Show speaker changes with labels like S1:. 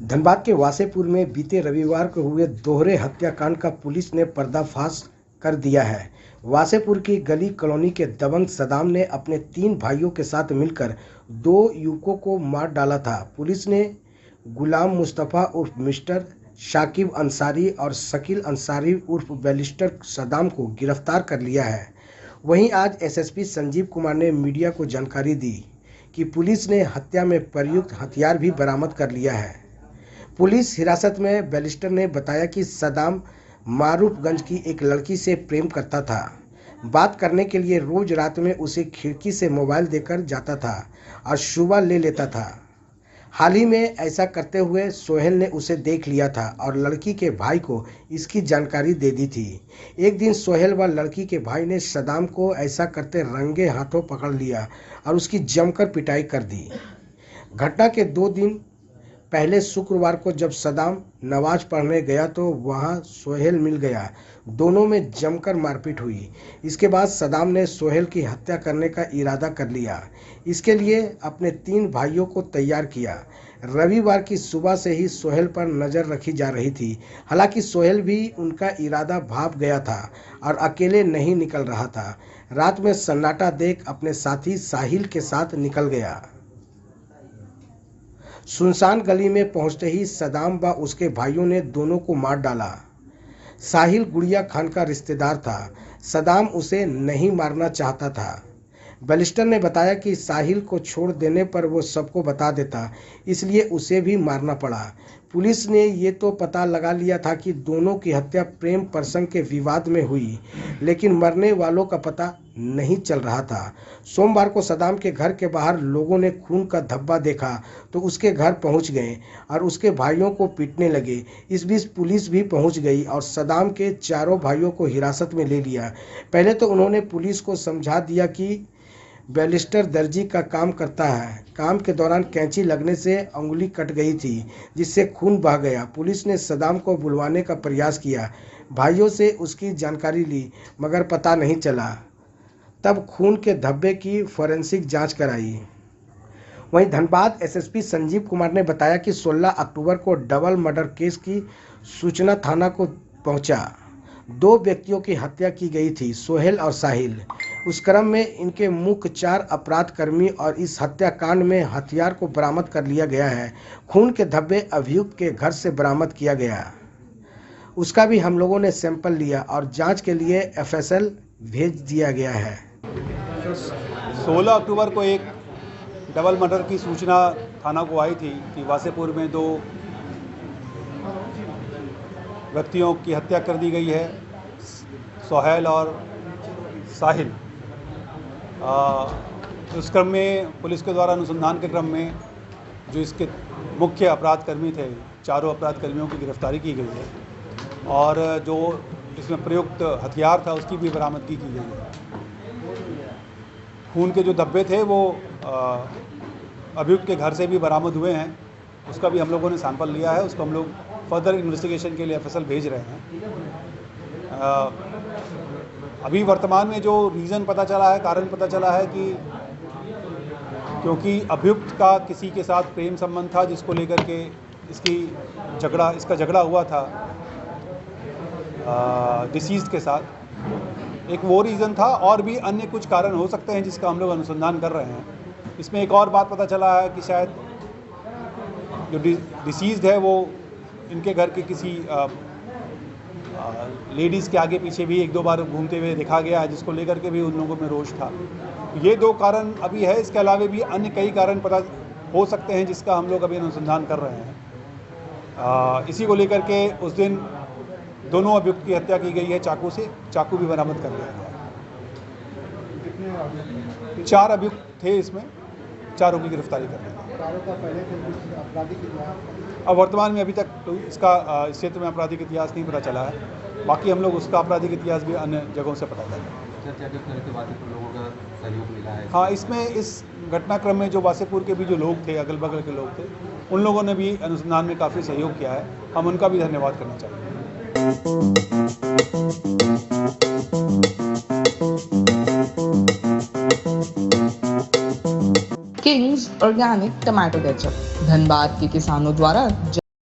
S1: धनबाद के वासेपुर में बीते रविवार को हुए दोहरे हत्याकांड का पुलिस ने पर्दाफाश कर दिया है। वासेपुर की गली कॉलोनी के दबंग सदाम ने अपने 3 भाइयों के साथ मिलकर 2 युवकों को मार डाला था। पुलिस ने गुलाम मुस्तफ़ा उर्फ मिस्टर, शाकिब अंसारी और शकील अंसारी उर्फ बैरिस्टर सदाम को गिरफ्तार कर लिया है। वहीं आज एसएसपी संजीव कुमार ने मीडिया को जानकारी दी कि पुलिस ने हत्या में प्रयुक्त हथियार भी बरामद कर लिया है। पुलिस हिरासत में बैरिस्टर ने बताया कि सदाम मारूफगंज की एक लड़की से प्रेम करता था। बात करने के लिए रोज रात में उसे खिड़की से मोबाइल देकर जाता था और सुबह ले लेता था। हाल ही में ऐसा करते हुए सोहेल ने उसे देख लिया था और लड़की के भाई को इसकी जानकारी दे दी थी। एक दिन सोहेल व लड़की के भाई ने सदाम को ऐसा करते रंगे हाथों पकड़ लिया और उसकी जमकर पिटाई कर दी। घटना के 2 दिन पहले शुक्रवार को जब सदाम नमाज पढ़ने गया तो वहां सोहेल मिल गया। दोनों में जमकर मारपीट हुई। इसके बाद सदाम ने सोहेल की हत्या करने का इरादा कर लिया। इसके लिए अपने 3 भाइयों को तैयार किया। रविवार की सुबह से ही सोहेल पर नज़र रखी जा रही थी। हालांकि सोहेल भी उनका इरादा भाप गया था और अकेले नहीं निकल रहा था। रात में सन्नाटा देख अपने साथी साहिल के साथ निकल गया। सुनसान गली में पहुंचते ही सदाम व उसके भाइयों ने दोनों को मार डाला। साहिल गुड़िया खान का रिश्तेदार था। सदाम उसे नहीं मारना चाहता था। बैरिस्टर ने बताया कि साहिल को छोड़ देने पर वो सबको बता देता, इसलिए उसे भी मारना पड़ा। पुलिस ने ये तो पता लगा लिया था कि दोनों की हत्या प्रेम प्रसंग के विवाद में हुई, लेकिन मरने वालों का पता नहीं चल रहा था। सोमवार को सदाम के घर के बाहर लोगों ने खून का धब्बा देखा तो उसके घर पहुंच गए और उसके भाइयों को पीटने लगे। इस बीच पुलिस भी पहुंच गई और सदाम के 4 भाइयों को हिरासत में ले लिया। पहले तो उन्होंने पुलिस को समझा दिया कि बैरिस्टर दर्जी का काम करता है। काम के दौरान कैंची लगने से अंगुली कट गई थी, जिससे खून बह गया। पुलिस ने सदाम को बुलवाने का प्रयास किया, भाइयों से उसकी जानकारी ली, मगर पता नहीं चला। तब खून के धब्बे की फोरेंसिक जांच कराई। वहीं धनबाद एसएसपी संजीव कुमार ने बताया कि 16 अक्टूबर को डबल मर्डर केस की सूचना थाना को पहुंचा। 2 व्यक्तियों की हत्या की गई थी, सोहेल और साहिल। उस क्रम में इनके मुख्य 4 अपराध कर्मी और इस हत्याकांड में हथियार को बरामद कर लिया गया है। खून के धब्बे अभियुक्त के घर से बरामद किया गया। उसका भी हम लोगों ने सैंपल लिया और जांच के लिए एफएसएल भेज दिया गया है।
S2: 16 अक्टूबर को एक डबल मर्डर की सूचना थाना को आई थी कि वासेपुर में 2 व्यक्तियों की हत्या कर दी गई है, सोहेल और साहिल। उस क्रम में पुलिस के द्वारा अनुसंधान के क्रम में जो इसके मुख्य अपराध कर्मी थे, 4 अपराध कर्मियों की गिरफ्तारी की गई है और जो इसमें प्रयुक्त हथियार था उसकी भी बरामदगी की गई है। खून के जो धब्बे थे वो अभियुक्त के घर से भी बरामद हुए हैं, उसका भी हम लोगों ने सैंपल लिया है। उसको हम लोग फर्दर इन्वेस्टिगेशन के लिए एफएसएल भेज रहे हैं। अभी वर्तमान में जो रीज़न पता चला है, कारण पता चला है कि क्योंकि अभियुक्त का किसी के साथ प्रेम संबंध था, जिसको लेकर के इसका झगड़ा हुआ था डिसीज़्ड के साथ। एक वो रीज़न था और भी अन्य कुछ कारण हो सकते हैं जिसका हम लोग अनुसंधान कर रहे हैं। इसमें एक और बात पता चला है कि शायद जो डिसीज़्ड है वो इनके घर के किसी लेडीज़ के आगे पीछे भी 1-2 बार घूमते हुए देखा गया है, जिसको लेकर के भी उन लोगों में रोष था। ये 2 कारण अभी है। इसके अलावा भी अन्य कई कारण पता हो सकते हैं जिसका हम लोग अभी अनुसंधान कर रहे हैं। इसी को लेकर के उस दिन दोनों अभियुक्त की हत्या की गई है चाकू से। चाकू भी बरामद कर लिया गया। 4 अभियुक्त थे, इसमें 4 की गिरफ्तारी कर ली। अब वर्तमान में अभी तक तो इसका इस क्षेत्र में आपराधिक इतिहास नहीं पता चला है। बाकी हम लोग उसका आपराधिक इतिहास भी अन्य जगहों से पता चला है। हाँ, इसमें इस घटनाक्रम में जो वासेपुर के भी जो लोग थे, अगल बगल के लोग थे, उन लोगों ने भी अनुसंधान में काफ़ी सहयोग किया है। हम उनका भी धन्यवाद करना चाहेंगे।
S3: Kings organic tomato ketchup Dhanbad के किसानों द्वारा